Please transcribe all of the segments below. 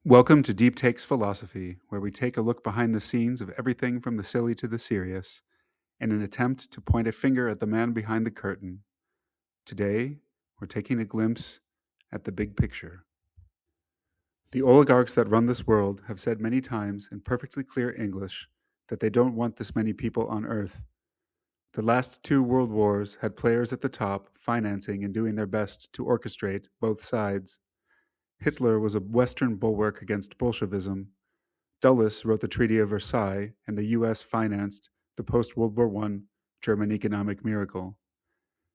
Welcome to Deep Takes Philosophy, where we take a look behind the scenes of everything from the silly to the serious, in an attempt to point a finger at the man behind the curtain. Today, we're taking a glimpse at the big picture. The oligarchs that run this world have said many times in perfectly clear English that they don't want this many people on Earth. The last two world wars had players at the top financing and doing their best to orchestrate both sides. Hitler was a Western bulwark against Bolshevism. Dulles wrote the Treaty of Versailles, and the U.S. financed the post-World War I German economic miracle.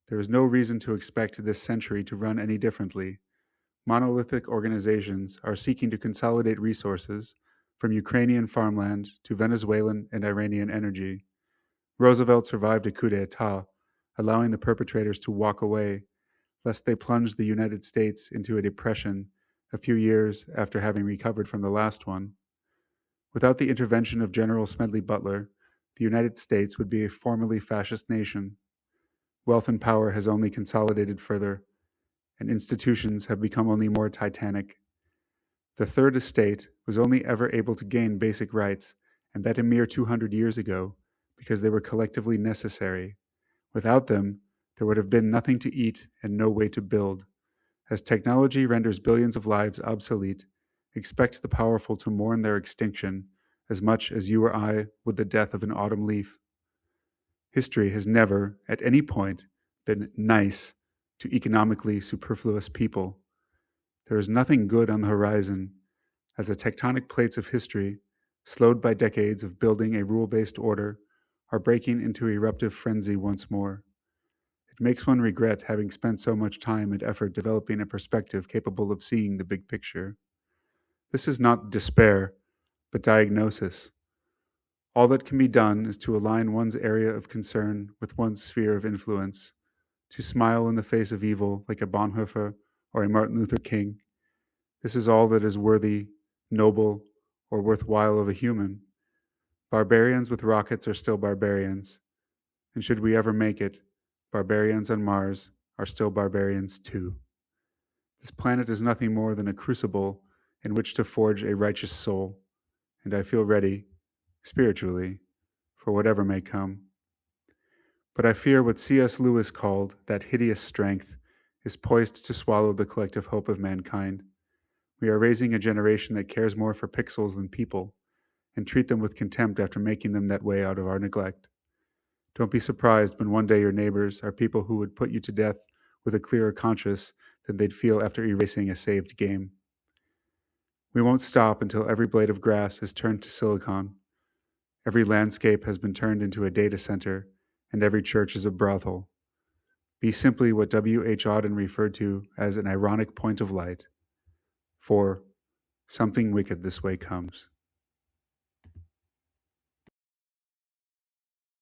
There is no reason to expect this century to run any differently. Monolithic organizations are seeking to consolidate resources, from Ukrainian farmland to Venezuelan and Iranian energy. Roosevelt survived a coup d'etat, allowing the perpetrators to walk away, lest they plunged the United States into a depression a few years after having recovered from the last one. Without the intervention of General Smedley Butler, the United States would be a formerly fascist nation. Wealth and power has only consolidated further, and institutions have become only more titanic. The Third Estate was only ever able to gain basic rights, and that a mere 200 years ago, because they were collectively necessary. Without them, there would have been nothing to eat and no way to build. As technology renders billions of lives obsolete, expect the powerful to mourn their extinction as much as you or I would the death of an autumn leaf. History has never, at any point, been nice to economically superfluous people. There is nothing good on the horizon, as the tectonic plates of history, slowed by decades of building a rule-based order, are breaking into eruptive frenzy once more. It makes one regret having spent so much time and effort developing a perspective capable of seeing the big picture. This is not despair, but diagnosis. All that can be done is to align one's area of concern with one's sphere of influence, to smile in the face of evil like a Bonhoeffer or a Martin Luther King. This is all that is worthy, noble, or worthwhile of a human. Barbarians with rockets are still barbarians, and should we ever make it, barbarians on Mars are still barbarians too. This planet is nothing more than a crucible in which to forge a righteous soul, and I feel ready, spiritually, for whatever may come. But I fear what C.S. Lewis called that hideous strength is poised to swallow the collective hope of mankind. We are raising a generation that cares more for pixels than people, and treat them with contempt after making them that way out of our neglect. Don't be surprised when one day your neighbors are people who would put you to death with a clearer conscience than they'd feel after erasing a saved game. We won't stop until every blade of grass is turned to silicon, every landscape has been turned into a data center, and every church is a brothel. Be simply what W. H. Auden referred to as an ironic point of light, for something wicked this way comes.